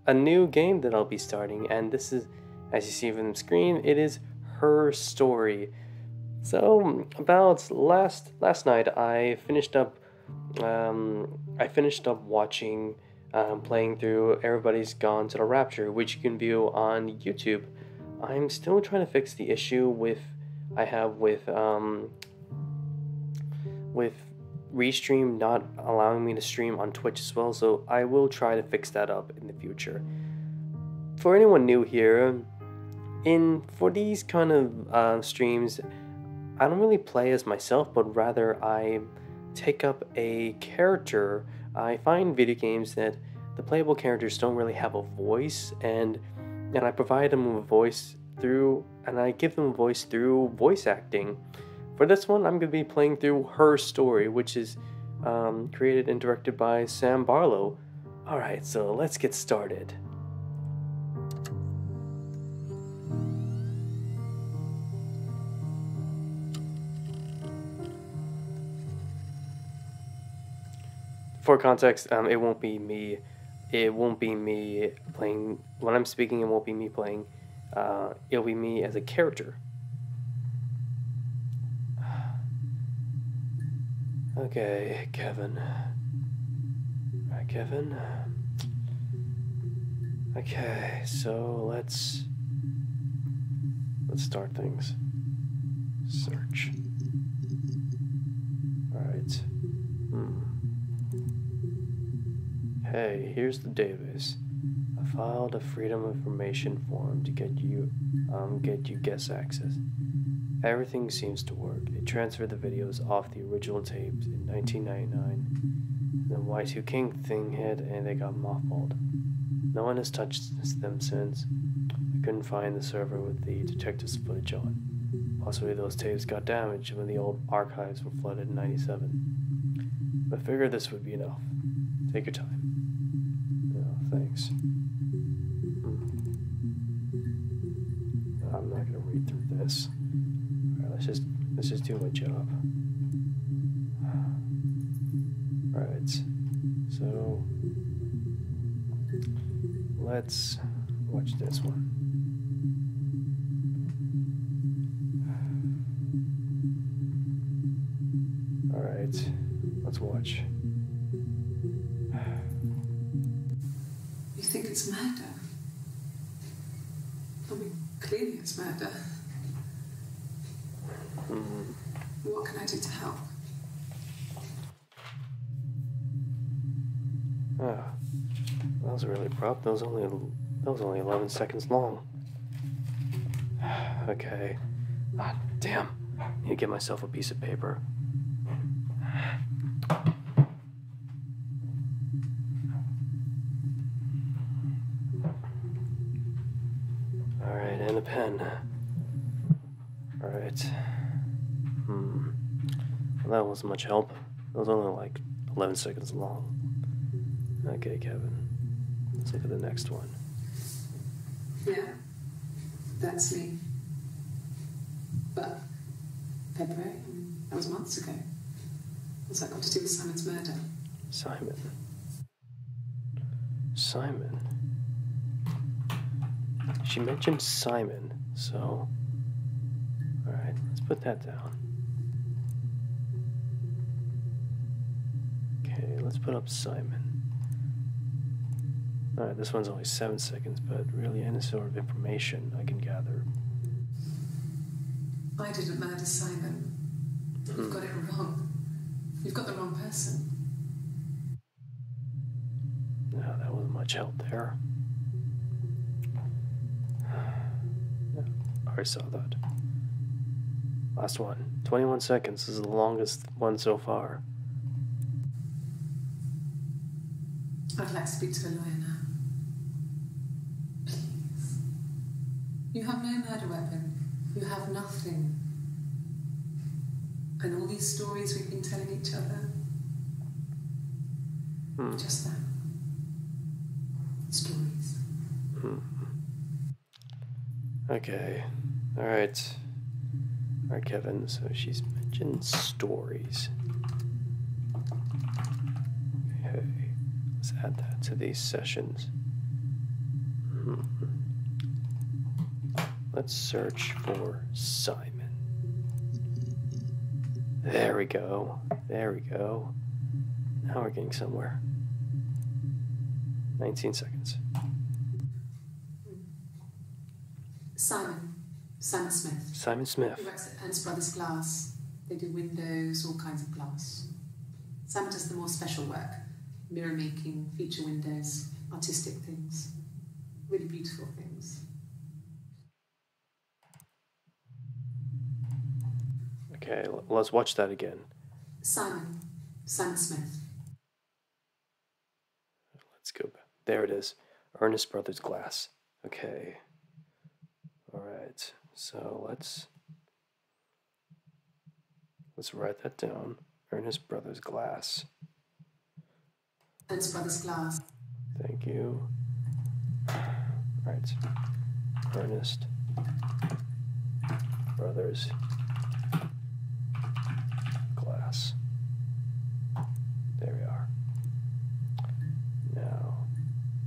a new game that I'll be starting, and this is, as you see from the screen, it is Her Story. So about last night, I finished up watching, playing through Everybody's Gone to the Rapture, which you can view on YouTube. I'm still trying to fix the issue I have with Restream not allowing me to stream on Twitch as well, so I will try to fix that up in the future. For anyone new here, for these kind of streams, I don't really play as myself, but rather I take up a character. I find video games that the playable characters don't really have a voice, and I provide them with a voice and I give them a voice through voice acting. For this one, I'm going to be playing through Her Story, which is created and directed by Sam Barlow. Alright, so let's get started. For context, it won't be me playing. When I'm speaking, it won't be me playing. It'll be me as a character. Okay, Kevin. Alright, Kevin. Okay, so let's start things. Search. Alright. Hey, here's the database. I filed a Freedom of Information form to get you guest access. Everything seems to work. They transferred the videos off the original tapes in 1999. And the Y2 King thing hit and they got mothballed. No one has touched them since. I couldn't find the server with the detectives' footage on. Possibly those tapes got damaged when the old archives were flooded in 97. But I figured this would be enough. Take your time. Oh, thanks. I'm not gonna read through this. Let's just do my job. Alright, so let's watch this one. Alright, let's watch. You think it's murder? I mean, clearly it's murder. What can I do to help? Ah, that was really abrupt. That was only 11 seconds long. Okay. Ah, damn. I need to get myself a piece of paper. Alright, and a pen. Alright. Well, that wasn't much help. It was only like 11 seconds long. Okay, Kevin. Let's look at the next one. Yeah, that's me. But February, that was months ago. What's that got to do with Simon's murder? Simon. She mentioned Simon, so... Alright, let's put that down. Okay, let's put up Simon. Alright, this one's only 7 seconds, but really any sort of information I can gather. I didn't murder Simon. You've got it wrong. You've got the wrong person. No, that wasn't much help there. Yeah, I already saw that. Last one. 21 seconds. This is the longest one so far. I'd like to speak to the lawyer now. Please. You have no murder weapon. You have nothing. And all these stories we've been telling each other. Just that. Stories. Okay. Alright. Alright, Kevin. So she's mentioned stories. Okay. Let's add that to these sessions. Let's search for Simon. There we go. There we go. Now we're getting somewhere. 19 seconds. Simon Smith. Simon Smith. He works at Ernst Brothers Glass. They do windows, all kinds of glass. Simon does the more special work. Mirror making, feature windows, artistic things. Really beautiful things. Okay, let's watch that again. Simon Smith. Let's go back. There it is. Ernest Brothers Glass. Okay. Alright, so let's write that down. Ernest Brothers Glass. Ernst Brothers Glass. Thank you. Right. Ernest Brothers Glass. There we are. Now,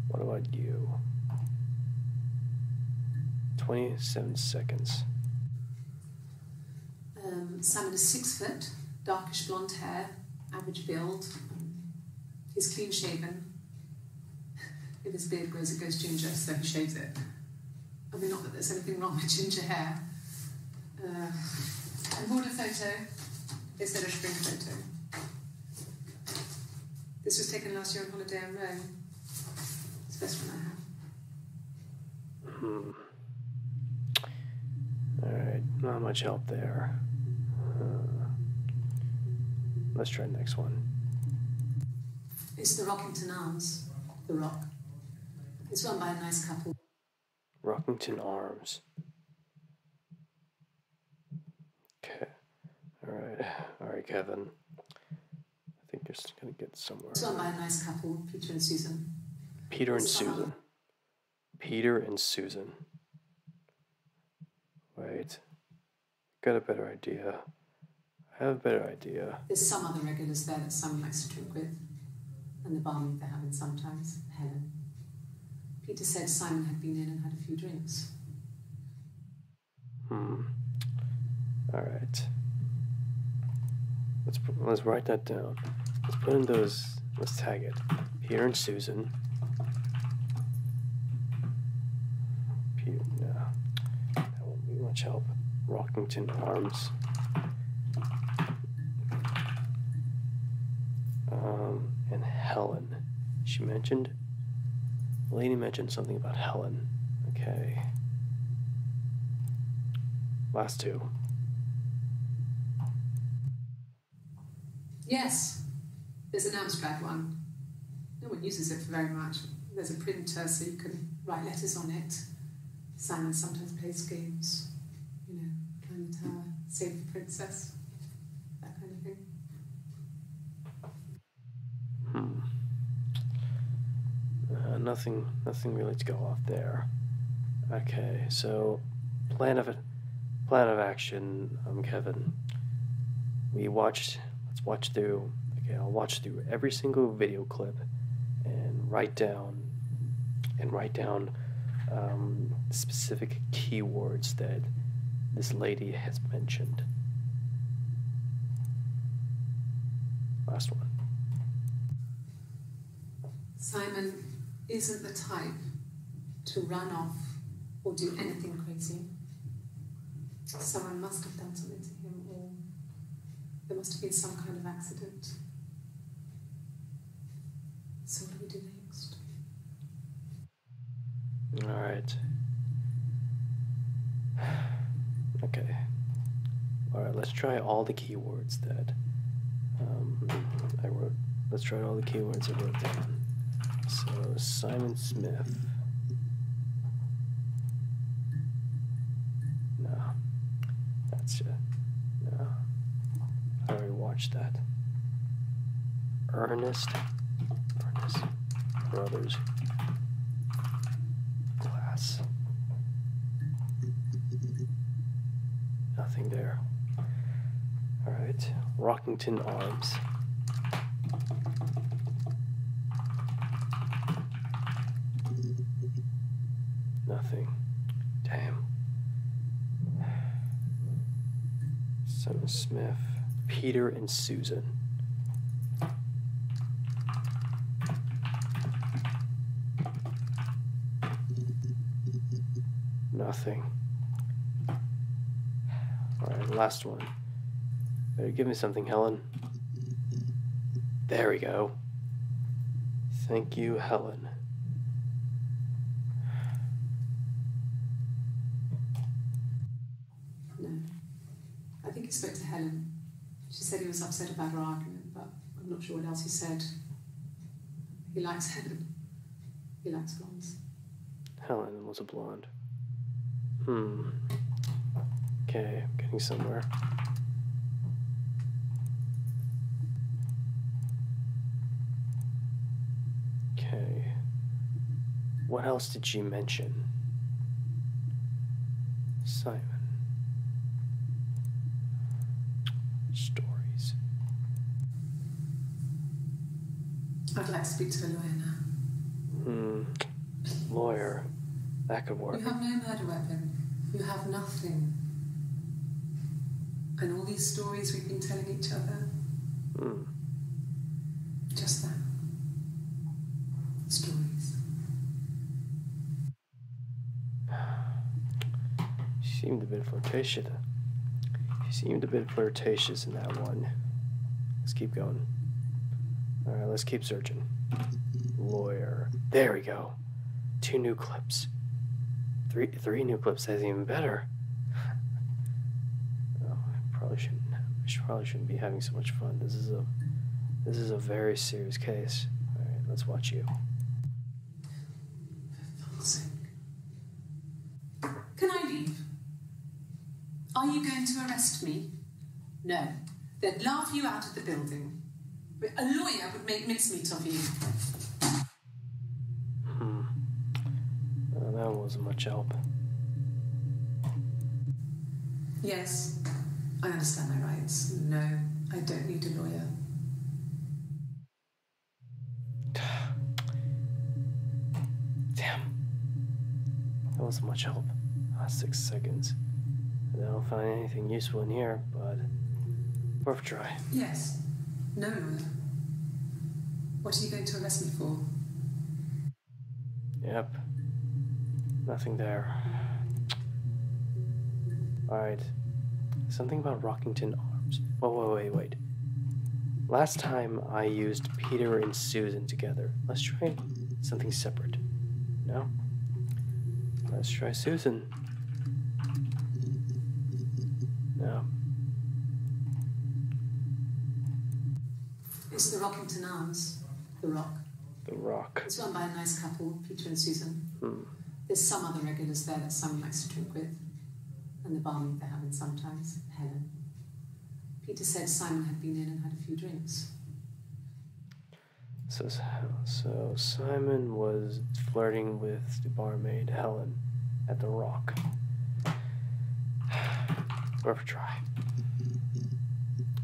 what about you? 27 seconds. Simon is 6 foot, darkish blonde hair, average build. He's clean shaven. If his beard grows, it goes ginger, so he shaves it. I mean, not that there's anything wrong with ginger hair. And bought a photo instead of spring photo. This was taken last year on holiday in Rome. It's the best one I have. Alright, not much help there. Let's try the next one. It's the Rockington Arms. The Rock. It's run by a nice couple. Rockington Arms. Okay. Alright, Kevin. I think you're just gonna get somewhere. It's run by a nice couple, Peter and Susan. Peter and Susan. Peter and Susan. Wait. Got a better idea. I have a better idea. There's some other regulars there that Simon likes to drink with. And the barmaid they're having sometimes, Helen. Peter said Simon had been in and had a few drinks. Alright. Let's write that down. Let's put in those, let's tag it. Peter and Susan. Peter, no. That won't be much help. Rockington Arms. And Helen. She mentioned? The lady mentioned something about Helen. Okay. Last two. Yes, there's an abstract one. No one uses it for very much. There's a printer so you can write letters on it. Simon sometimes plays games. You know, climb the tower, save the princess, that kind of thing. Nothing really to go off there. Okay, so plan of action, Kevin. Let's watch through. Okay, I'll watch through every single video clip and write down specific keywords that this lady has mentioned. Last one. Simon isn't the type to run off or do anything crazy. Someone must have done something to him, or there must have been some kind of accident. So what do we do next? All right. Okay. All right, let's try all the keywords that I wrote. Let's try all the keywords I wrote down. So, Simon Smith. No. That's it. No. I already watched that. Ernest Brothers Glass. Nothing there. Alright. Rockington Arms. Nothing. Damn. Simon Smith, Peter, and Susan. Nothing. Alright, last one. Better give me something, Helen. There we go. Thank you, Helen. No. I think he spoke to Helen. She said he was upset about our argument, but I'm not sure what else he said. He likes Helen. He likes blondes. Helen was a blonde. Okay, I'm getting somewhere. Okay. What else did she mention? Simon. Stories. I'd like to speak to a lawyer now. Lawyer. That could work. You have no murder weapon. You have nothing. And all these stories we've been telling each other. Just that. Stories. She seemed a bit flirtatious. She seemed a bit flirtatious in that one. Let's keep going. Alright, let's keep searching. Lawyer. There we go. 2 new clips. Three new clips. That's even better. Oh, I probably shouldn't be having so much fun. This is a very serious case. Alright, let's watch you. For fuck's sake. Can I leave? Are you going to arrest me? No. They'd laugh you out of the building. A lawyer would make mincemeat of you. That wasn't much help. Yes, I understand my rights. No, I don't need a lawyer. Damn. That wasn't much help. 6 seconds. I don't find anything useful in here, but worth a try. Yes. No lawyer. What are you going to arrest me for? Yep. Nothing there. Alright. Something about Rockington Arms. Wait. Last time I used Peter and Susan together. Let's try something separate. No? Let's try Susan. No. It's the Rockington Arms. The Rock. The Rock. It's run by a nice couple, Peter and Susan. There's some other regulars there that Simon likes to drink with. And the barmaid they're having sometimes, Helen. Peter said Simon had been in and had a few drinks. So Simon was flirting with the barmaid, Helen, at the Rock. Worth a try.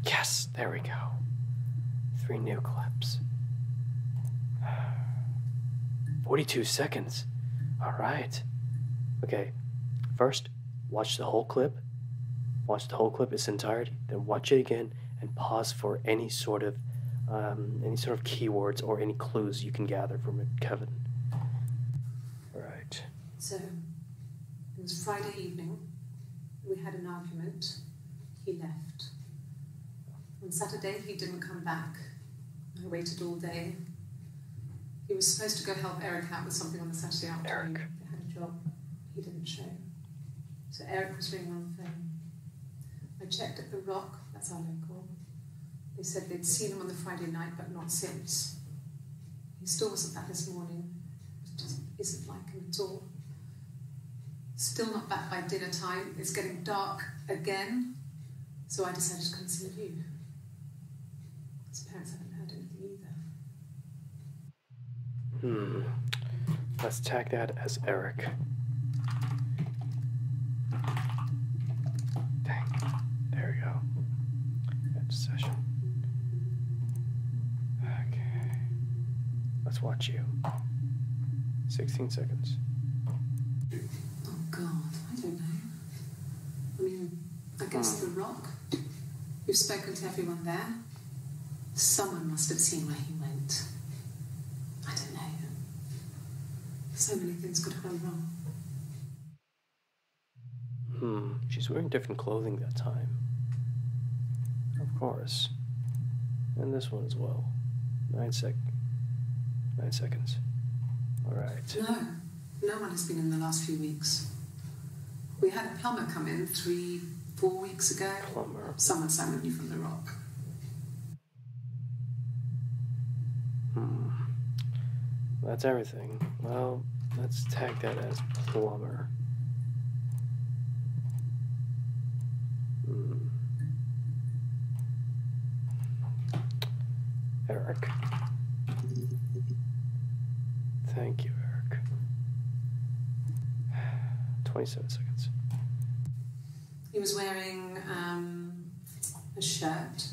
Yes, there we go. 3 new clips. 42 seconds. Alright. Okay. First, watch the whole clip. Watch the whole clip its entirety. Then watch it again and pause for any sort of keywords or any clues you can gather from it, Kevin. Alright. So, it was Friday evening. We had an argument. He left. On Saturday, he didn't come back. I waited all day. He was supposed to go help Eric out with something on the Saturday afternoon. They had a job. He didn't show. So Eric was ringing on the phone. I checked at the Rock, that's our local. They said they'd seen him on the Friday night, but not since. He still wasn't back this morning. It just isn't like him at all. Still not back by dinner time. It's getting dark again. So I decided to come and see you. His parents haven't heard anything either. Let's tag that as Eric. Dang. There we go. End session. Okay. Let's watch you. 16 seconds. Oh, God, I don't know. I mean, I guess the Rock. We've spoken to everyone there. Someone must have seen where he went. I don't know. So many things could have gone wrong. She's wearing different clothing that time. Of course. And this one as well. 9 seconds. Alright. No one has been in the last few weeks. We had a plumber come in 3-4 weeks ago. Plumber. Someone summoned you from the Rock. That's everything. Well, let's tag that as plumber. Eric. Thank you, Eric. 27 seconds. He was wearing a shirt,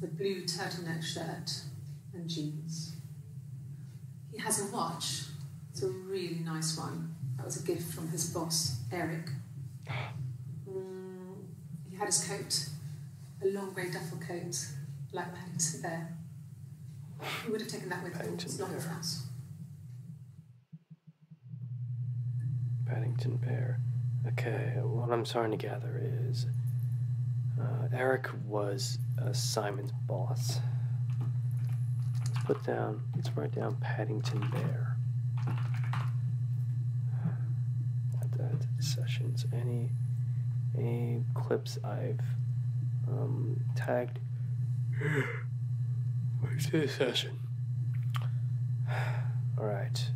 a blue turtleneck shirt and jeans. He has a watch. It's a really nice one. That was a gift from his boss, Eric. He had his coat, a long grey duffel coat, like Paddington Bear. He would have taken that with him. It's not his house. Paddington Bear. Okay, what I'm starting to gather is Eric was Simon's boss. Let's write down Paddington Bear. Add that to the sessions. Any clips I've tagged to the session. Alright.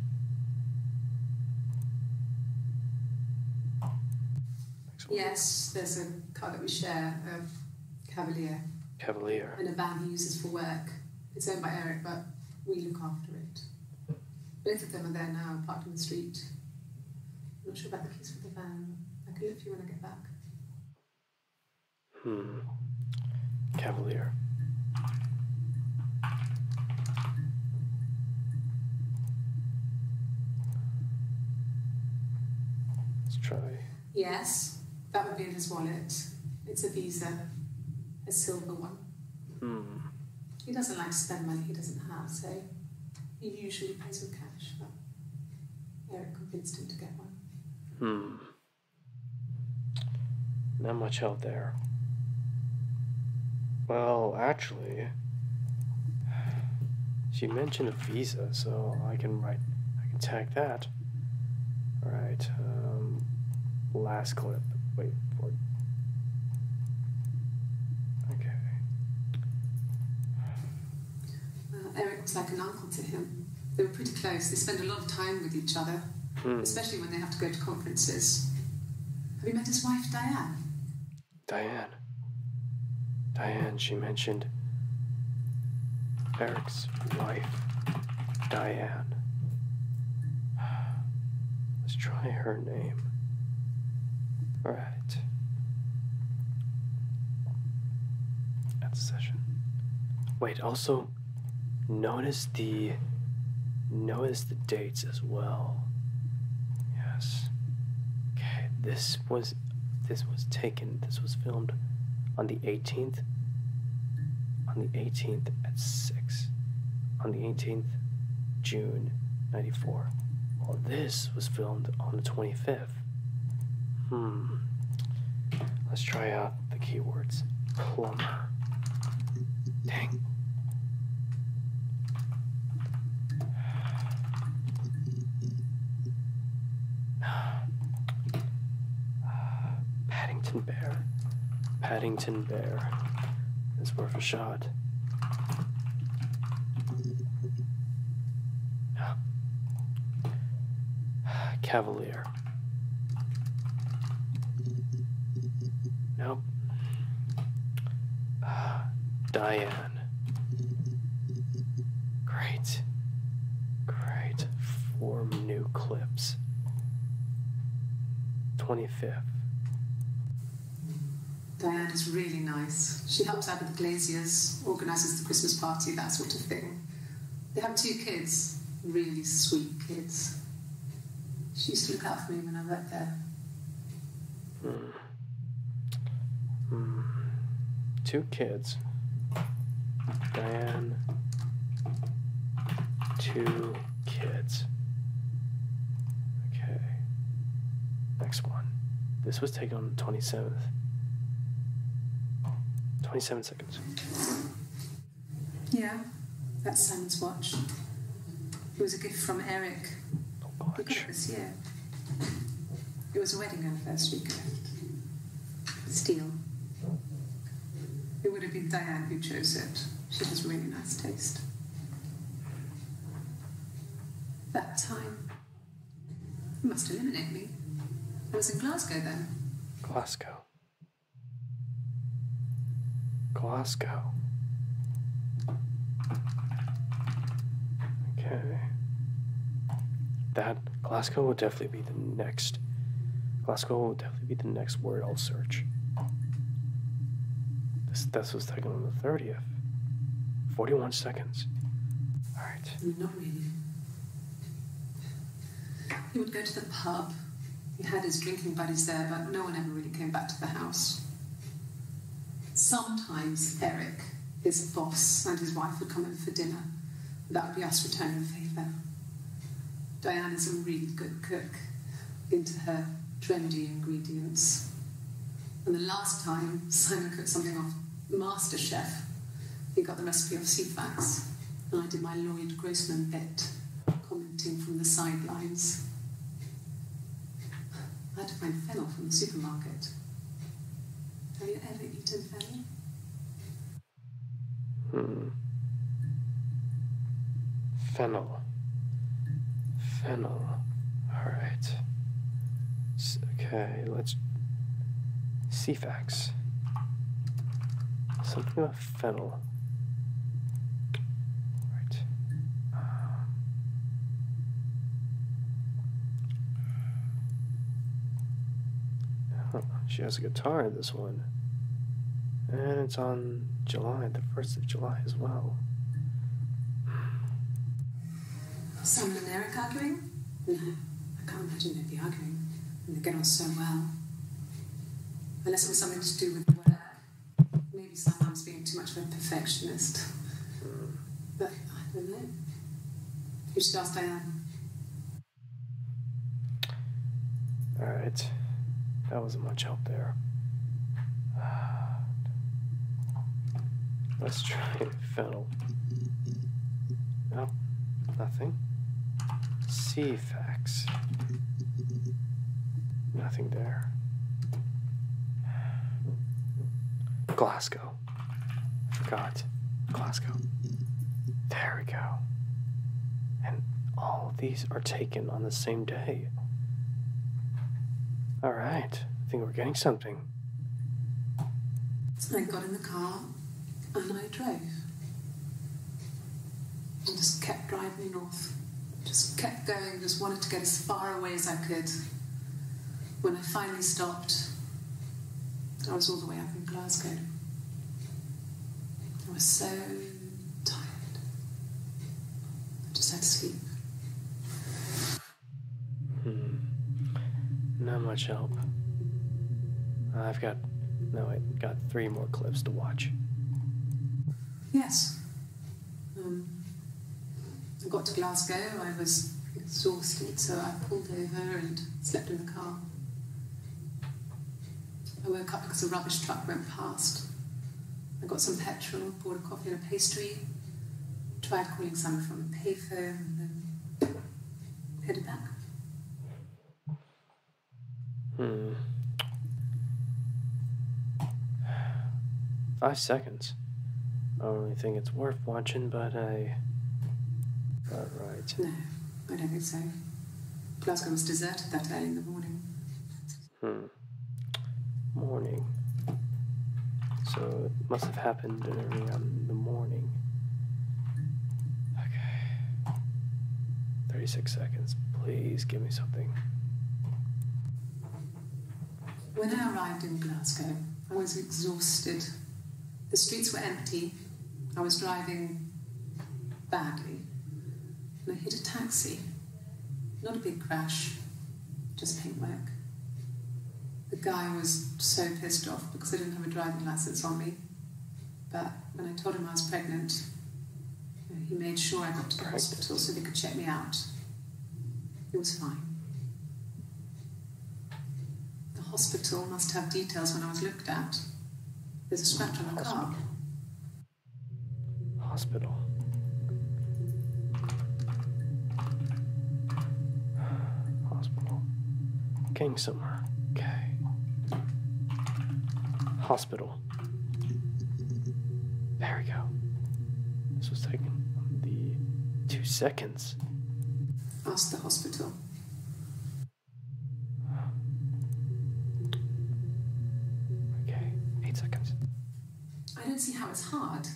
Yes, there's a car that we share, a Cavalier. Cavalier. And a van he uses for work. It's owned by Eric, but we look after it. Both of them are there now, parked in the street. I'm not sure about the keys for the van. I can look for you when I get back. Cavalier. Let's try. Yes, that would be in his wallet. It's a Visa, a silver one. He doesn't like to spend money he doesn't have, so he usually pays with cash, but Eric convinced him to get one. Not much help there. Well, actually, she mentioned a Visa, so I can tag that. Alright, last clip. Wait for it. Okay. Eric was like an uncle to him. They were pretty close. They spend a lot of time with each other, especially when they have to go to conferences. Have you met his wife, Diane? Diane, she mentioned Eric's wife, Diane. Let's try her name. Alright. That's a session. Wait, also notice the dates as well. Yes. Okay, this was filmed on the 18th. On the 18th at 6. On the 18th, June 94. Well, this was filmed on the 25th. Let's try out the keywords. Plumber. Dang. Paddington Bear is worth a shot. Cavalier. Nope. Diane. Great. 4 new clips. 25th. Diane is really nice. She helps out with the glaziers, organises the Christmas party, that sort of thing. They have 2 kids, really sweet kids. She used to look out for me when I worked there. Two kids. Diane. 2 kids. Okay. Next one. This was taken on the 27th. 27 seconds. Yeah, that's Simon's watch. It was a gift from Eric. He got it this year. It was a wedding anniversary gift. Steel. It would have been Diane who chose it. She has really nice taste. That time, you must eliminate me. I was in Glasgow then. Glasgow. Okay. That Glasgow will definitely be the next. Glasgow will definitely be the next word I'll search. This was taken on the 30th. 41 seconds. Alright. Not really. He would go to the pub. He had his drinking buddies there, but no one ever really came back to the house. Sometimes Eric, his boss, and his wife would come over for dinner. That would be us returning the favour. Diane is a really good cook, into her trendy ingredients. And the last time Simon cooked something off MasterChef, he got the recipe off CFAX, and I did my Lloyd Grossman bit, commenting from the sidelines. I had to find fennel from the supermarket. Have you ever eaten fennel? Fennel. Alright. Okay, let's... CFAX. Something about fennel. Right. She has a guitar in this one. And it's on July, the 1st of July as well. Simon and Eric arguing? No, I can't imagine they'd be arguing. And they get on so well. Unless it was something to do with work. Maybe Simon's being too much of a perfectionist. But I don't know. You should ask Diane. Alright. That wasn't much help there. Let's try fennel. Nope, nothing. CFAX. Nothing there. Glasgow. Forgot. Glasgow. There we go. And all of these are taken on the same day. Alright, I think we're getting something. I got in the car and I drove. I just kept driving north. Just kept going, just wanted to get as far away as I could. When I finally stopped, I was all the way up in Glasgow. I was so tired. I just had to sleep. Not much help. I've got 3 more clips to watch. Yes. I got to Glasgow, I was exhausted, so I pulled over and slept in the car. I woke up because a rubbish truck went past. I got some petrol, bought a coffee and a pastry, tried calling someone from a payphone, and then headed back. 5 seconds. I don't really think it's worth watching, but I got it right. No, I don't think so. Glasgow was deserted that early in the morning. Morning. So it must have happened early in the morning. Okay. 36 seconds. Please give me something. When I arrived in Glasgow, I was exhausted. The streets were empty. I was driving badly. And I hit a taxi. Not a big crash, just paintwork. The guy was so pissed off because I didn't have a driving license on me. But when I told him I was pregnant, he made sure I got to the hospital so they could check me out. It was fine. The hospital must have details when I was looked at. There's a scratch on the car. Hospital. Hospital. Getting somewhere. Okay. Hospital. There we go. This was taking the 2 seconds. Ask the hospital. Okay, 8 seconds. I don't see how it's hard.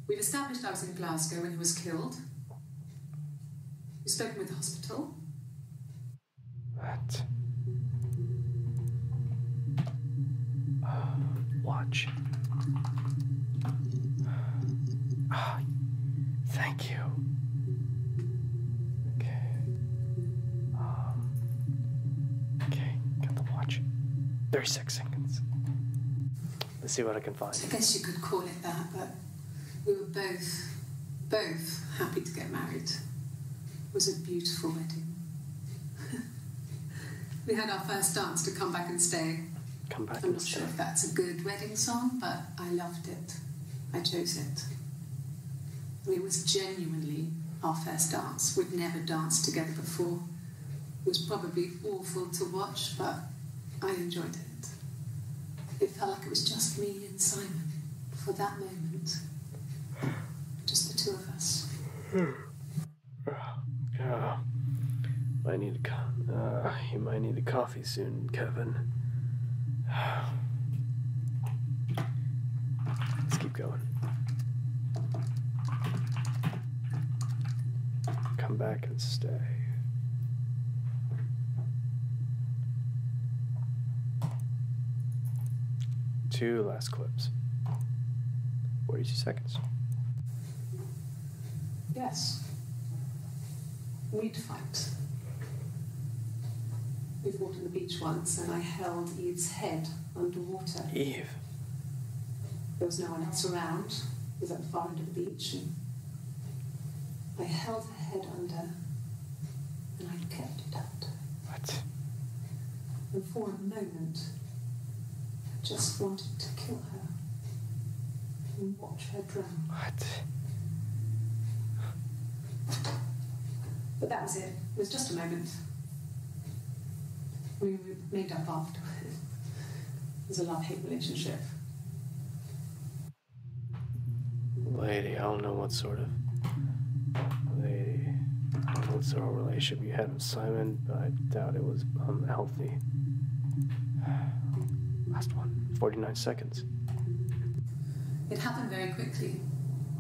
We've established I was in Glasgow when he was killed. You've spoken with the hospital. What? Watch. Thank you. Okay. Okay, got the watch. 36 seconds. Let's see what I can find. I guess you could call it that, but we were both happy to get married. It was a beautiful wedding. We had our first dance to Come Back and Stay. Come Back I'm and not Stay. sure if that's a good wedding song, but I loved it. I chose it. It was genuinely our first dance. We'd never danced together before. It was probably awful to watch, but I enjoyed it. It felt like it was just me and Simon for that moment. Just the two of us. Might need you might need a coffee soon, Kevin. Let's keep going. Come back and stay. Two last clips. 42 seconds. Yes. We'd fight. We fought on the beach once, and I held Eve's head underwater. Eve. There was no one else around. It was at the far end of the beach, and I held her head under, and I kept it out. What? And for a moment, I just wanted to kill her and watch her drown. What? But that was it. It was just a moment. We made up after. It was a love-hate relationship. Lady, I don't know what sort of relationship you had with Simon, but I doubt it was healthy. Last one, 49 seconds. It happened very quickly.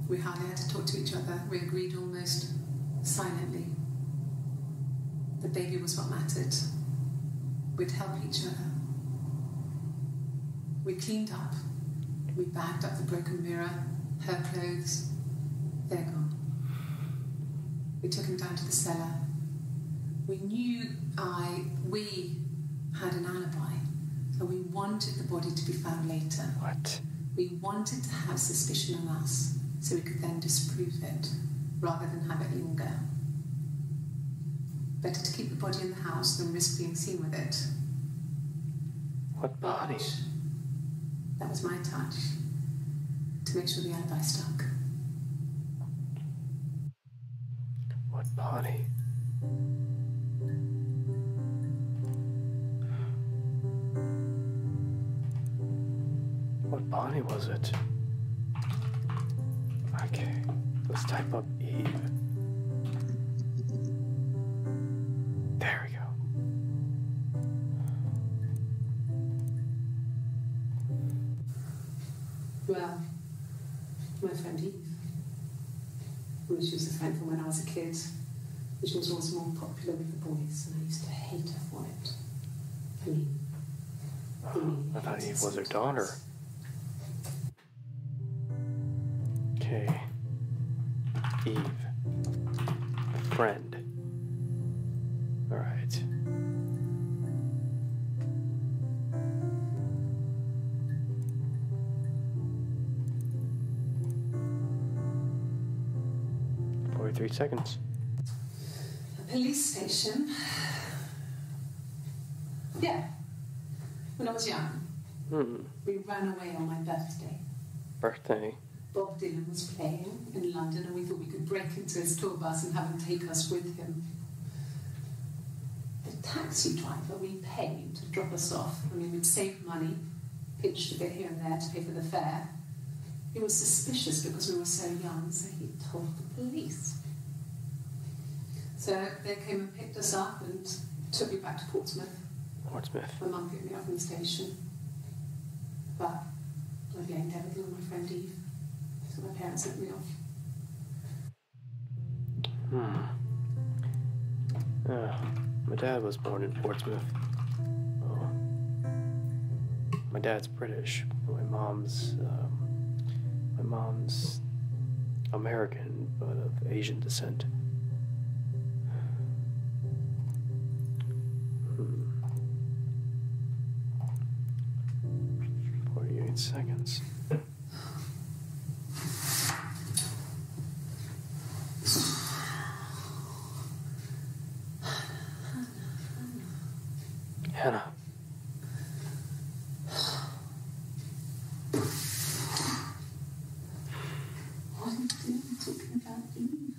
We hardly had to talk to each other. We agreed almost silently. The baby was what mattered. We'd help each other. We cleaned up. We bagged up the broken mirror, her clothes. They're gone. We took him down to the cellar. We knew we had an alibi, and we wanted the body to be found later. What? We wanted to have suspicion on us, so we could then disprove it, rather than have it linger. Better to keep the body in the house than risk being seen with it. What body? That was my touch, to make sure the alibi stuck. What body? What body was it? Okay, let's type up Eve. There we go. Well, my friend Eve. She was a friend from when I was a kid. She was always more popular with the boys, and I used to hate her for it. I thought Eve was her daughter. Okay. Eve. Friend. Alright. 3 seconds. A police station. Yeah. When I was young, we ran away on my birthday. Birthday? Bob Dylan was playing in London and we thought we could break into his tour bus and have him take us with him. The taxi driver we paid to drop us off, I mean, we'd saved money, pitched a bit here and there to pay for the fare. He was suspicious because we were so young, so he told the police. So they came and picked us up and took me back to Portsmouth. Portsmouth. My mum picked me up from the station. But I blamed everything on my friend Eve. So my parents sent me off. My dad was born in Portsmouth. Oh. My dad's British. My mom's American, but of Asian descent. 48 seconds. Hannah. What are you doing talking about Eve?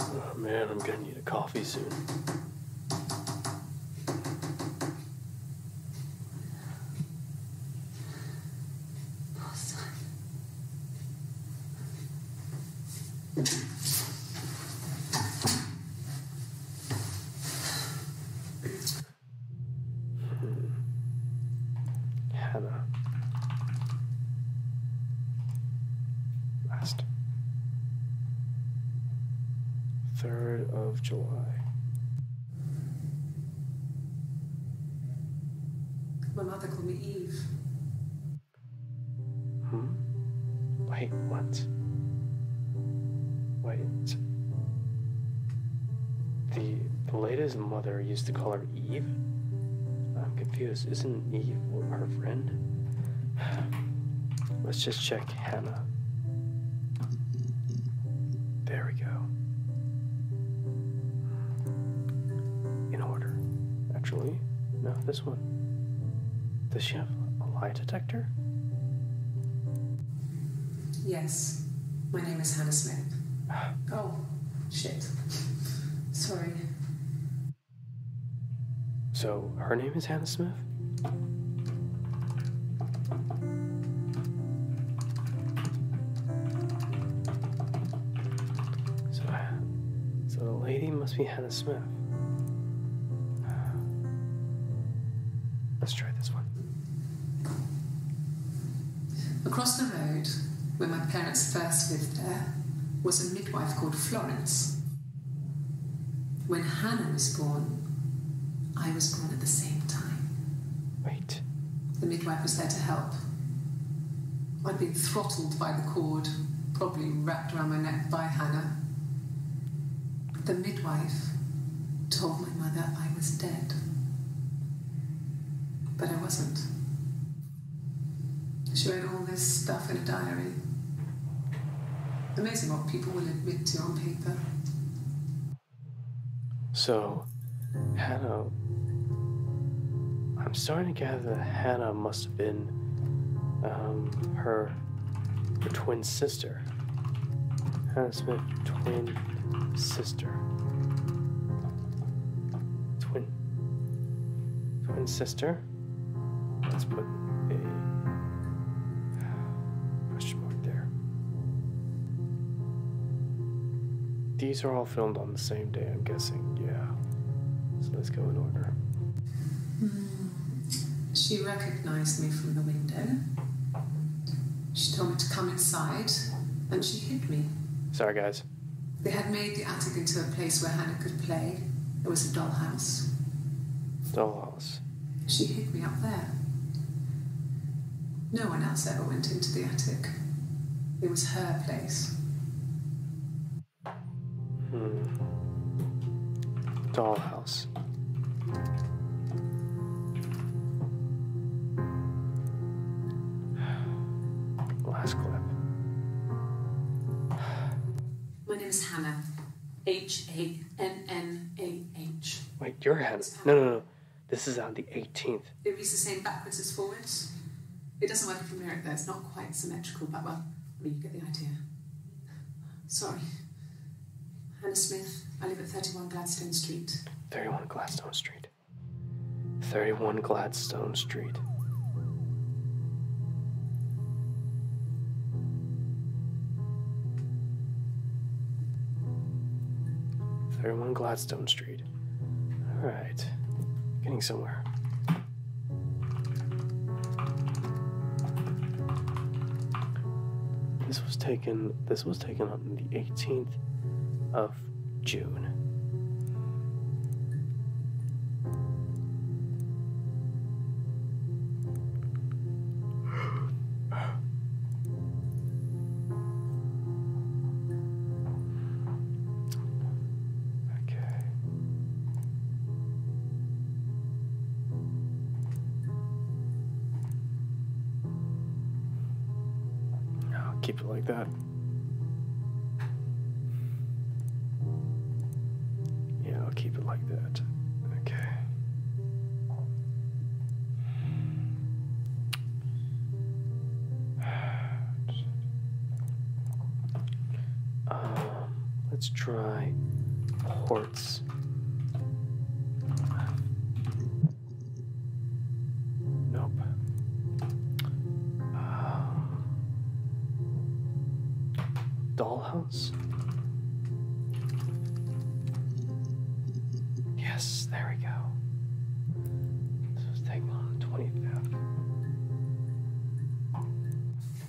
Oh man, I'm gonna need a coffee soon. Hannah. Last. 3rd of July. My mother called me Eve. Wait, what? Wait. The latest mother used to call her Eve? I'm confused. Isn't Eve her friend? Let's just check Hannah. There we go. In order. Actually, no, this one. Does she have a lie detector? Yes. My name is Hannah Smith. Oh, shit. Sorry. So, her name is Hannah Smith? So the lady must be Hannah Smith. Let's try this one. Across the road, where my parents first lived there, was a midwife called Florence. When Hannah was born, I was born at the same time. Wait. The midwife was there to help. I'd been throttled by the cord, probably wrapped around my neck by Hannah. The midwife told my mother I was dead. But I wasn't. She wrote all this stuff in a diary. Amazing what people will admit to on paper. So, Hannah... I'm starting to gather that Hannah must have been her twin sister. Hannah Smith, twin sister. Twin sister? Let's put a question mark there. These are all filmed on the same day, I'm guessing. Yeah. So let's go in order. She recognized me from the window. She told me to come inside, and she hid me. Sorry, guys. They had made the attic into a place where Hannah could play. It was a dollhouse. Dollhouse. She hid me up there. No one else ever went into the attic. It was her place. Dollhouse. last clip. My name is Hannah. H-A-N-N-A-H. Wait, you're Hannah. No. This is on the 18th. It reads the same backwards as forwards. It doesn't work from numeric though. It's not quite symmetrical, but well, I mean, you get the idea. Sorry. Hannah Smith. I live at 31 Gladstone Street. 31 Gladstone Street. 31 Gladstone Street. One Gladstone Street. All right, getting somewhere. This was taken on the 18th of June. Keep it like that. Yeah, I'll keep it like that. Okay. Let's try ports. Nope. Dollhouse? Yes, there we go. This was taken on the 25th.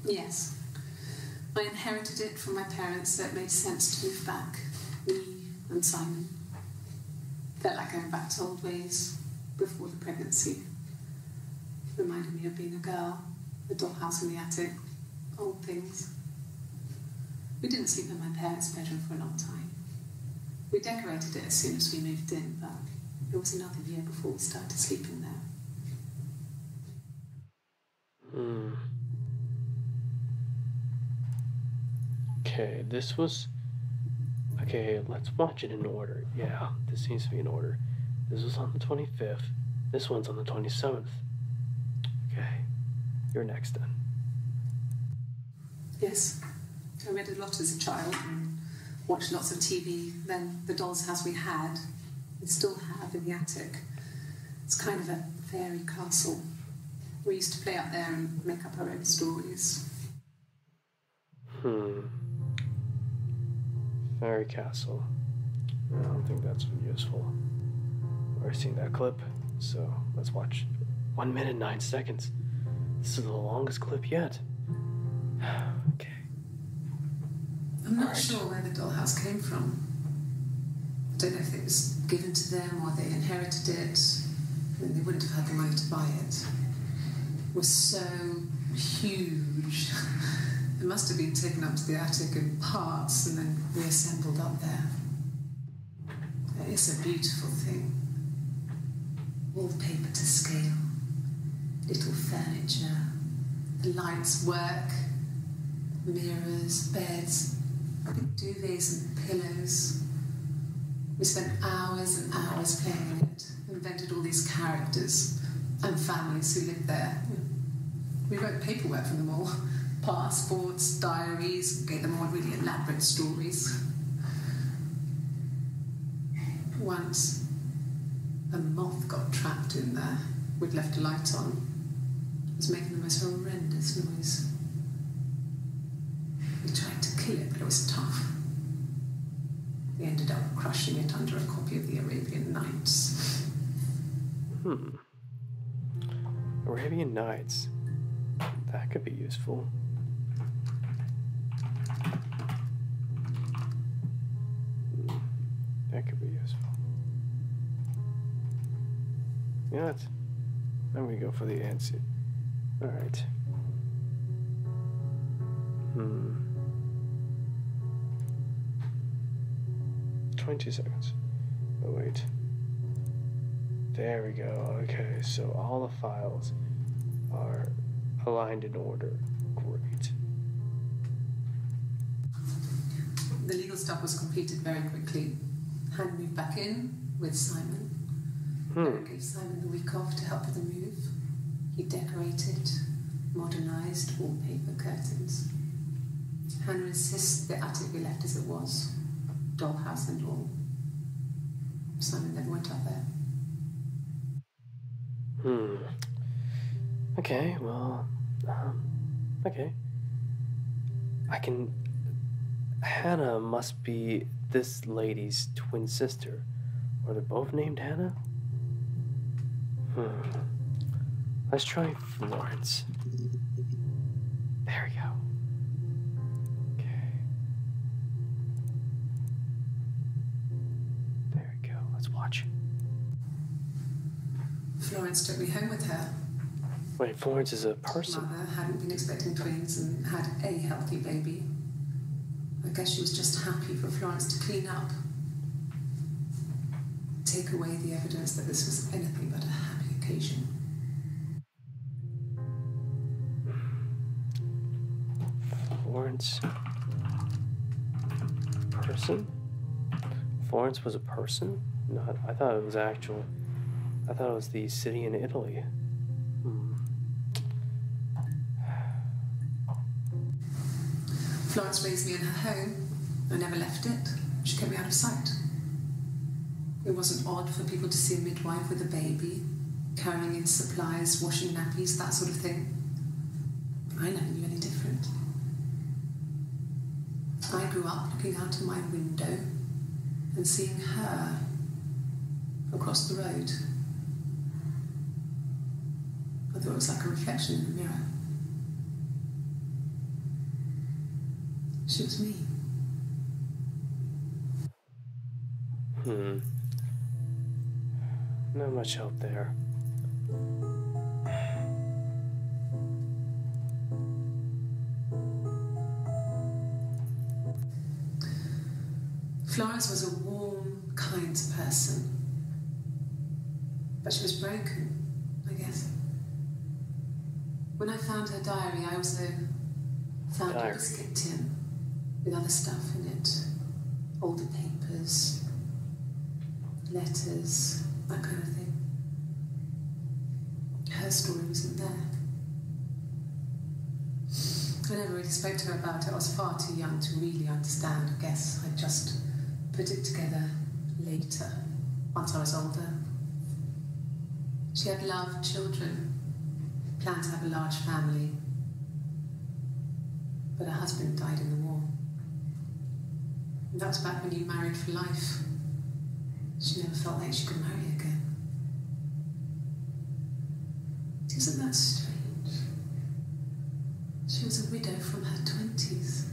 Yes. I inherited it from my parents, so it made sense to move back. Me and Simon. Felt like going back to old ways before the pregnancy. Reminded me of being a girl, the dollhouse in the attic, old things. We didn't sleep in my parents' bedroom for a long time. We decorated it as soon as we moved in, but it was another year before we started sleeping there. Okay, this was... Okay, let's watch it in order. Yeah, this seems to be in order. This was on the 25th. This one's on the 27th. Okay, you're next then. Yes. I read a lot as a child and watched lots of TV. Then the doll's house we had, we still have in the attic. It's kind of a fairy castle. We used to play up there and make up our own stories. Fairy castle. I don't think that's useful. I've already seen that clip, so let's watch. 1 minute 9 seconds. This is the longest clip yet. Okay. I'm not sure where the dollhouse came from. I don't know if it was given to them or they inherited it. I mean, they wouldn't have had the money to buy it. It was so huge. It must have been taken up to the attic in parts and then reassembled up there. It's a beautiful thing. Wallpaper to scale. Little furniture. The lights work. Mirrors, beds. Duvets and pillows. We spent hours and hours playing in it, invented all these characters and families who lived there. We wrote paperwork for them all, passports, diaries, gave them all really elaborate stories. Once, a moth got trapped in there. We'd left a light on. It was making the most horrendous noise. We tried to kill it, but it was tough. We ended up crushing it under a copy of the Arabian Nights. Arabian Nights. That could be useful. That could be useful. You know what? I'm gonna go for the answer. Alright. 22 seconds. Oh, wait. There we go. Okay, so all the files are aligned in order. Great. The legal stuff was completed very quickly. Hannah moved back in with Simon. Eric gave Simon the week off to help with the move. He decorated, modernised wallpaper, curtains. Hannah insists the attic be left as it was, dollhouse and all. Simon never went up there. Okay, well, okay. Hannah must be this lady's twin sister. Or they're both named Hannah? Let's try Florence. There we go. Okay. There we go. Let's watch. Florence took me home with her. Wait, Florence is a person? Mother hadn't been expecting twins and had a healthy baby. I guess she was just happy for Florence to clean up. Take away the evidence that this was anything but a happy occasion. Florence. Person? Florence was a person? No, I thought it was actual. I thought it was the city in Italy. Florence raised me in her home. I never left it. She kept me out of sight. It wasn't odd for people to see a midwife with a baby, carrying in supplies, washing nappies, that sort of thing. I never knew any different. I grew up looking out of my window and seeing her across the road. I thought it was like a reflection in the mirror. She was me. Not much help there. Florence was a warm, kind person. But she was broken, I guess. When I found her diary, I also found a biscuit tin with other stuff in it. Older papers, letters, that kind of thing. Her story wasn't there. I never really spoke to her about it. I was far too young to really understand. I guess I just put it together later, once I was older. She had loved children, planned to have a large family, but her husband died in the war. And that was back when you married for life. She never felt like she could marry again. Isn't that strange? She was a widow from her 20s.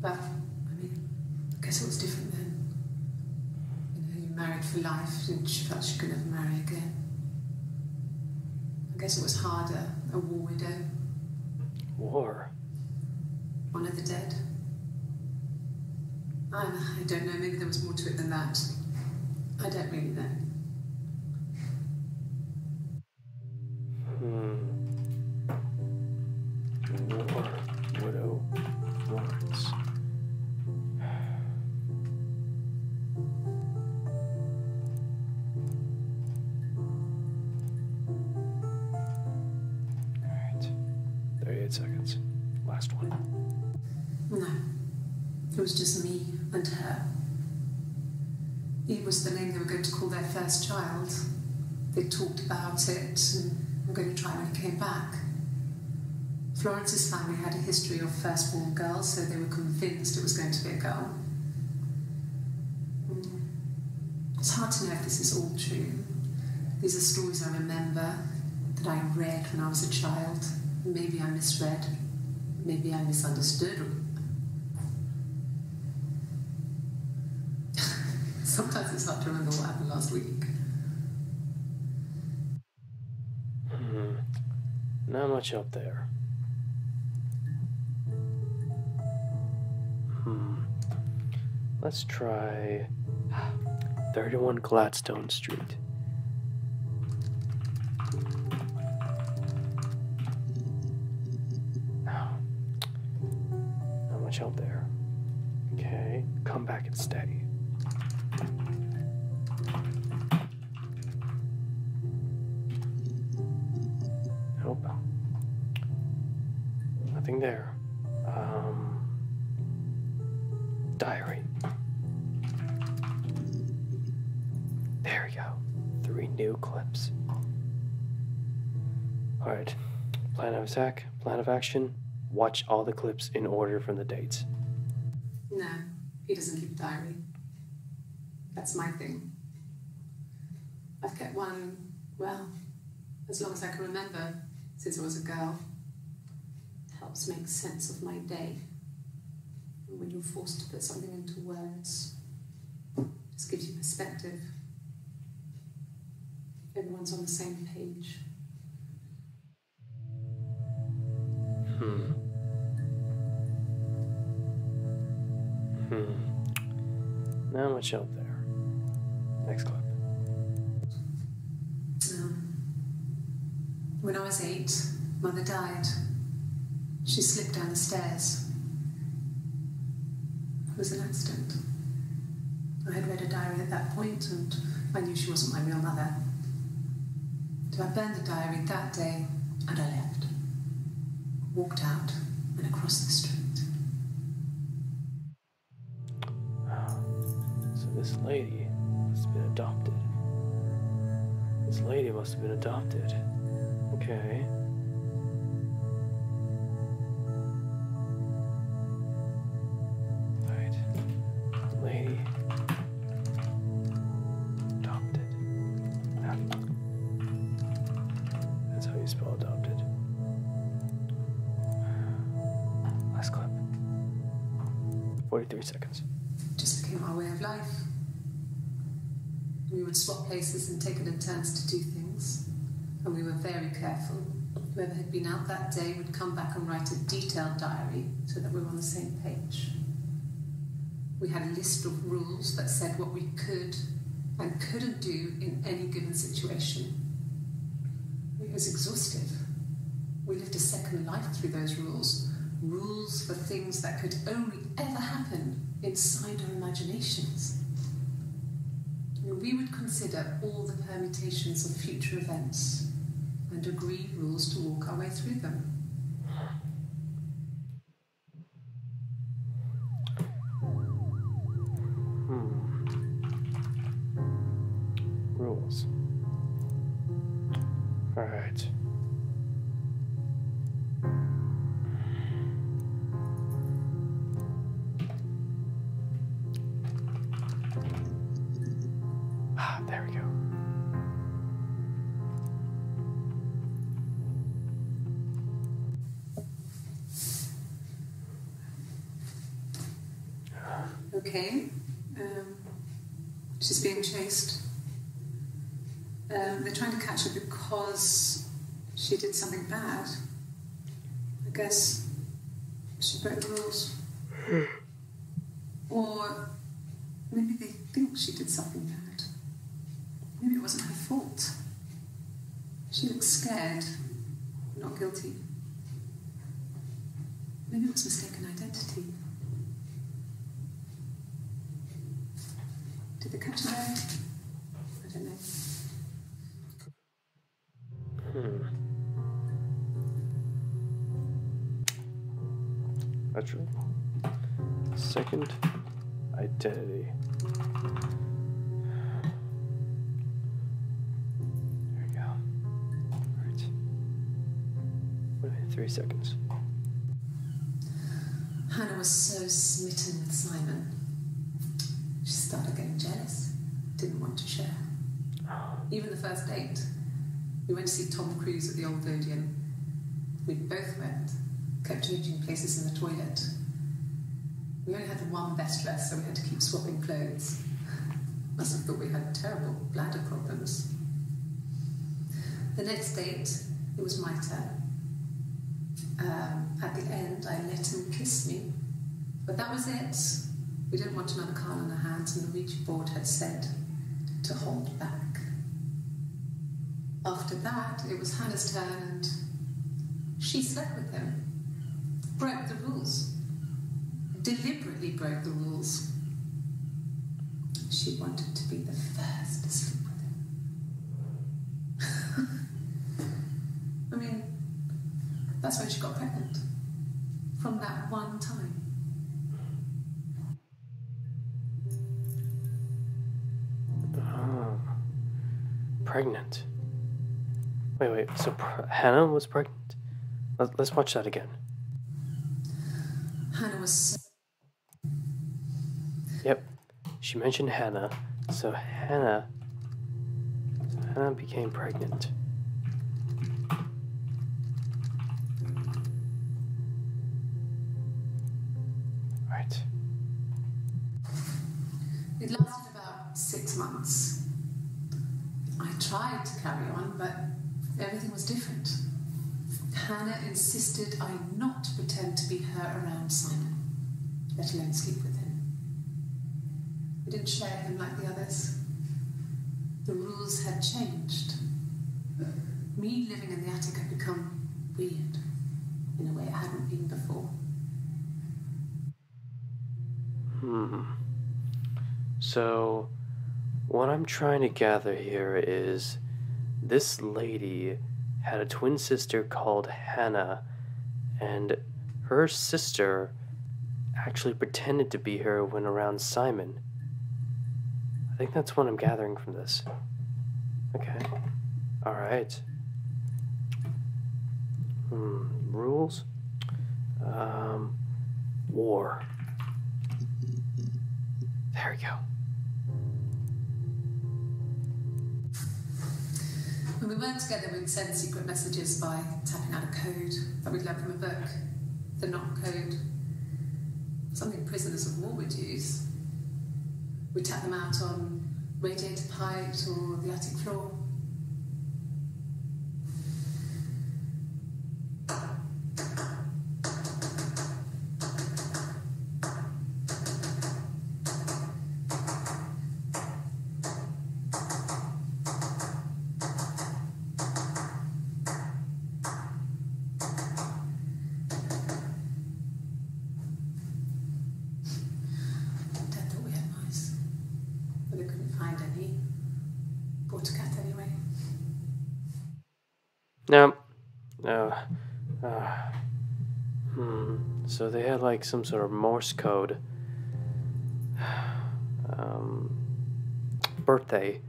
But, I mean, I guess it was different then. You know, you married for life and she felt she could never marry again. I guess it was harder, a war widow. War? One of the dead. I don't know, maybe there was more to it than that. I don't really know. War, widow, Florence. Alright. 38 seconds. Last one. No. It was just me and her. It was the name they were going to call their first child. They talked about it and were going to try when he came back. Florence's family had a history of firstborn girls, so they were convinced it was going to be a girl. It's hard to know if this is all true. These are stories I remember, that I read when I was a child. Maybe I misread. Maybe I misunderstood. Sometimes it's hard to remember what happened last week. Not much up there. Let's try 31 Gladstone Street. No. Not much much out there. Okay, come back and stay. Nope. Nothing there. Diary. There we go. 3 new clips. Alright. Plan of attack, plan of action. Watch all the clips in order from the dates. No, he doesn't keep a diary. That's my thing. I've kept one, well, as long as I can remember, since I was a girl. It helps make sense of my day. And when you're forced to put something into words, it just gives you perspective. Everyone's on the same page. Not much out there. Next clip. When I was 8, Mother died. She slipped down the stairs. It was an accident. I had read a diary at that point, and I knew she wasn't my real mother. So I burned the diary that day, and I left. Walked out and across the street. So this lady must have been adopted. This lady must have been adopted. Okay. Right. Lady. Adopted. That's how you spell adopted. Last clip. 43 seconds. Just became our way of life. We would swap places and take it in turns to do things. And we were very careful. Whoever had been out that day would come back and write a detailed diary so that we were on the same page. We had a list of rules that said what we could and couldn't do in any given situation. It was exhaustive. We lived a second life through those rules. Rules for things that could only ever happen inside our imaginations. We would consider all the permutations of future events and agree rules to walk our way through them. Rules. All right. There we go. Okay. She's being chased. They're trying to catch her because she did something bad. I guess she broke the rules. Or maybe they think she did something bad. Maybe it wasn't her fault. She looked scared, not guilty. Maybe it was mistaken identity. Did they catch her there? I don't know. That's true. Second identity. There we go. Alright. 1 minute, 3 seconds. Hannah was so smitten with Simon. She started getting jealous, didn't want to share. Even the first date, we went to see Tom Cruise at the Old Odeon. We both went, kept changing places in the toilet. We only had the one best dress, so we had to keep swapping clothes. Must have thought we had terrible bladder problems. The next date, it was my turn. At the end, I let him kiss me. But that was it. We didn't want another card on our hands, and the Ouija board had said to hold back. After that, it was Hannah's turn, and she slept with him. Broke the rules. deliberately broke the rules. She wanted to be the first to sleep with him. I mean, that's when she got pregnant. From that one time. Oh. Pregnant. Wait, so Hannah was pregnant? Let's watch that again. Hannah was... Yep, she mentioned Hannah, so Hannah became pregnant. Right. It lasted about 6 months. I tried to carry on, but everything was different. Hannah insisted I not pretend to be her around Simon, let alone sleep with him. We didn't share him like the others. The rules had changed. Me living in the attic had become weird, in a way it hadn't been before. So, what I'm trying to gather here is this lady had a twin sister called Hannah, and her sister actually pretended to be her when around Simon. I think that's what I'm gathering from this. Okay. Alright. Rules? War. There we go. When we weren't together, we'd send secret messages by tapping out a code that we'd learned from a book. The knock code. Something prisoners of war would use. We'd tap them out on radiator pipes or the attic floor. No. So they had like some sort of Morse code. Birthday.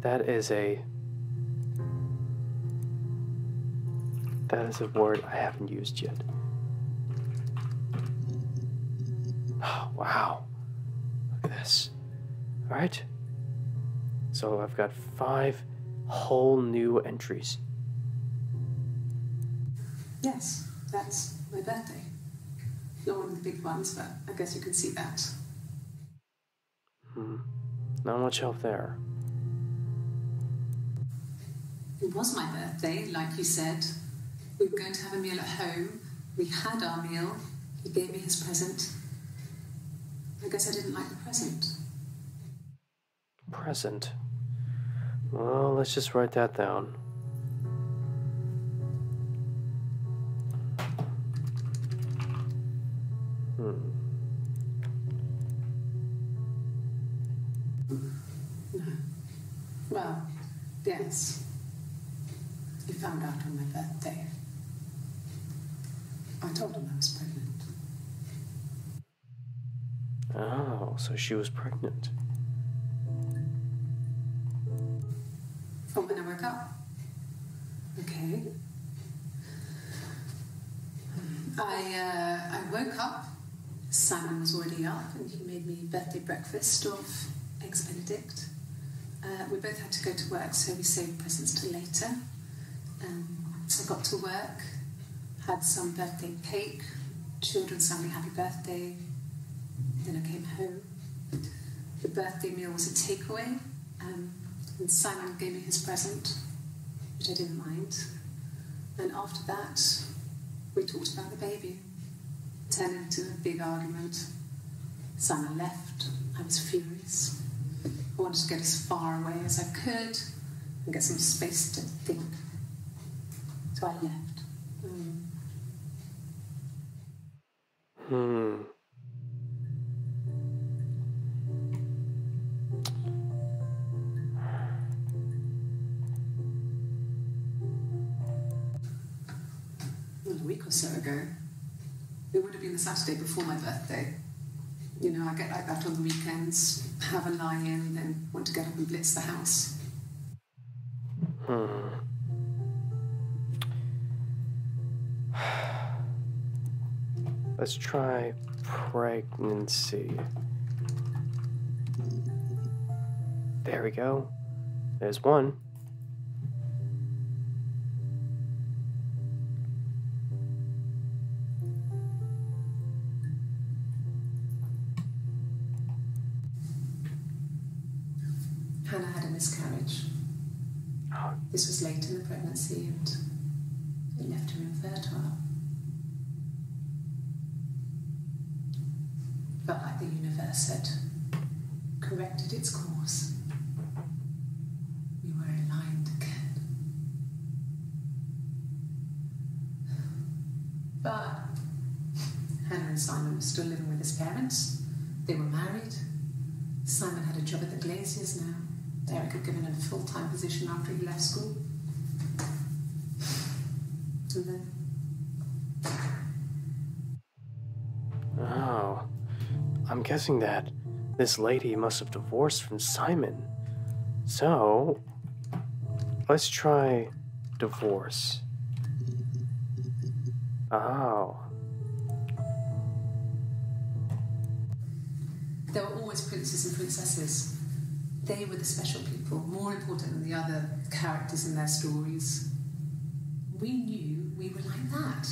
That is a word I haven't used yet. Oh, wow. Look at this. Alright. So I've got 5 whole new entries. Yes, that's my birthday. Not one of the big ones, but I guess you can see that. Not much help there. It was my birthday, like you said. We were going to have a meal at home. We had our meal. He gave me his present. I guess I didn't like the present. Present? Well, let's just write that down. No. Well, yes. He found out on my birthday. I told him I was pregnant. Oh, so she was pregnant. From when I woke up. Okay. I woke up. Simon was already up and he made me birthday breakfast of Eggs Benedict. We both had to go to work, so we saved presents till later. I got to work, had some birthday cake, children sang me happy birthday. Then I came home. The birthday meal was a takeaway, and Simon gave me his present, which I didn't mind. And after that, we talked about the baby. Turned into a big argument. Simon left. I was furious. I wanted to get as far away as I could and get some space to think. So I left. well, a week or so ago. It would have been the Saturday before my birthday. You know, I get like that on the weekends, have a lie-in, then want to get up and blitz the house. Let's try pregnancy. There we go. There's one. Hannah had a miscarriage. Oh. This was late in the pregnancy and it left her infertile. Felt like the universe had corrected its course. We were aligned again. But Hannah and Simon were still living with his parents. They were married. Simon had a job at the Glaziers now. Eric had given him a full-time position after he left school. And then... Oh. I'm guessing that this lady must have divorced from Simon. So, let's try divorce. Oh. There were always princes and princesses. They were the special people, more important than the other characters in their stories. We knew we were like that.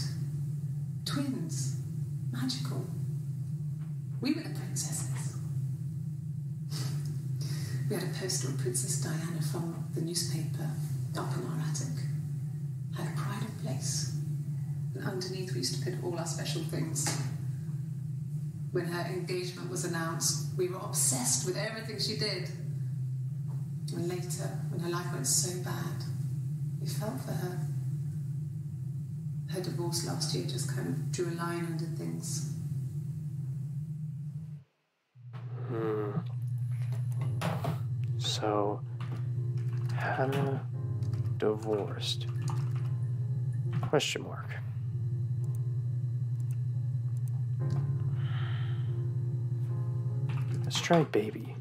Twins. Magical. We were the princesses. We had a poster of Princess Diana from the newspaper up in our attic. Had a pride of place. And underneath we used to put all our special things. When her engagement was announced, we were obsessed with everything she did. And later, when her life went so bad, we felt for her. Her divorce last year just kind of drew a line under things. So, Hannah divorced. Question mark. Let's try baby.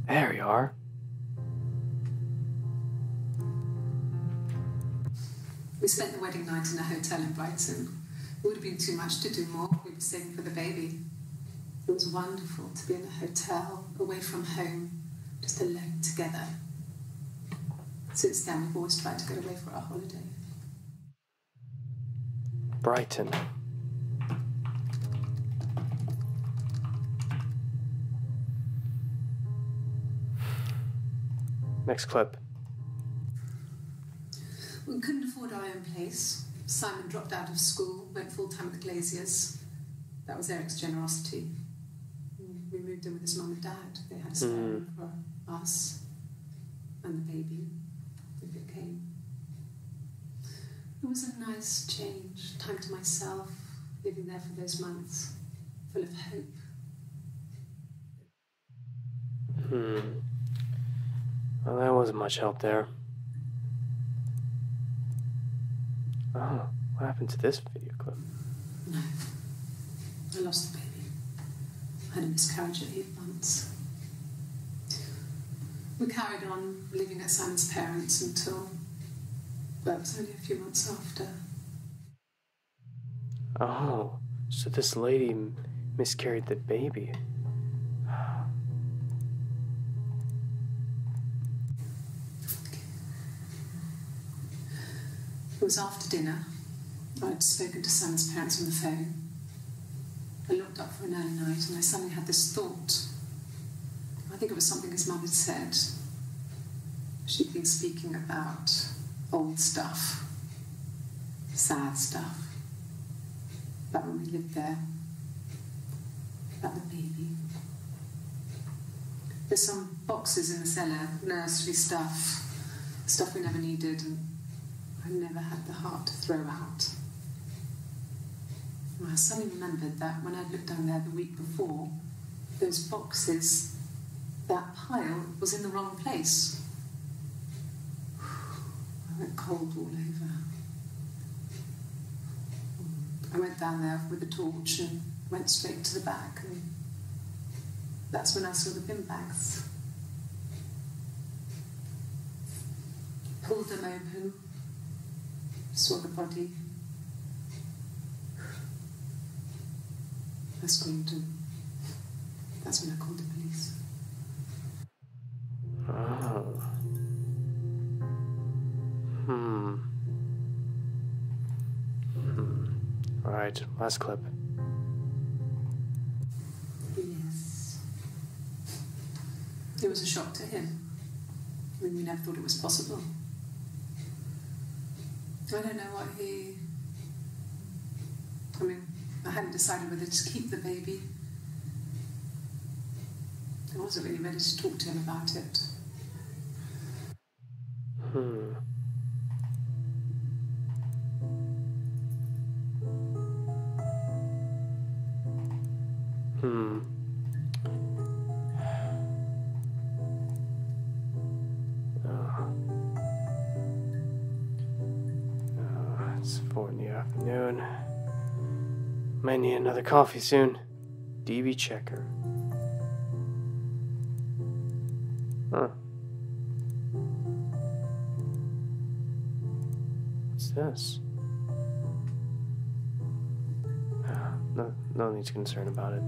There we are. We spent the wedding night in a hotel in Brighton. It would have been too much to do more. We were saving for the baby. It was wonderful to be in a hotel, away from home, just alone together. Since then, we've always tried to get away for our holiday. Brighton. Next clip. We couldn't afford our own place. Simon dropped out of school, went full-time at the Glaziers. That was Eric's generosity. We moved in with his mum and dad. They had a spare room for us and the baby, if it came. It was a nice change, time to myself, living there for those months, full of hope. Well, there wasn't much help there. Oh, what happened to this video clip? No, I lost the baby. I had a miscarriage at 8 months. We carried on living at Simon's parents until, well, it was only a few months after. Oh, so this lady miscarried the baby. It was after dinner. I'd spoken to Simon's parents on the phone. I looked up for an early night and I suddenly had this thought. I think it was something his mum had said. She'd been speaking about old stuff, sad stuff, about when we lived there, about the baby. There's some boxes in the cellar, nursery stuff we never needed, and I never had the heart to throw out. And I suddenly remembered that when I'd looked down there the week before, those boxes, that pile was in the wrong place. I went cold all over. I went down there with a torch and went straight to the back, and that's when I saw the bin bags. Pulled them open, saw the body. I screamed, and that's when I called the police. Oh. Alright, last clip. Yes. It was a shock to him. I mean, we never thought it was possible. I don't know what he... I mean, I hadn't decided whether to keep the baby. I wasn't really ready to talk to him about it. It's 4 in the afternoon. Might need another coffee soon. DB checker. Huh. What's this? No need to concern about it.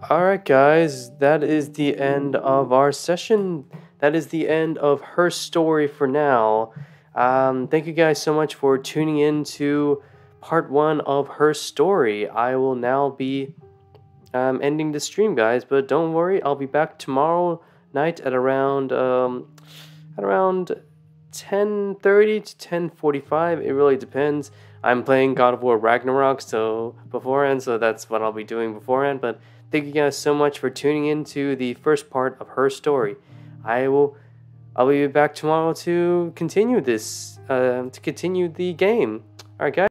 Alright guys, that is the end of our session. That is the end of her story for now. Thank you guys so much for tuning in to part 1 of her story. I will now be ending the stream, guys, but don't worry, I'll be back tomorrow night at around 10:30 to 10:45. It really depends. I'm playing God of War Ragnarok beforehand, so that's what I'll be doing beforehand. But thank you guys so much for tuning in to the first part of her story. I'll be back tomorrow to continue this, to continue the game. All right, guys.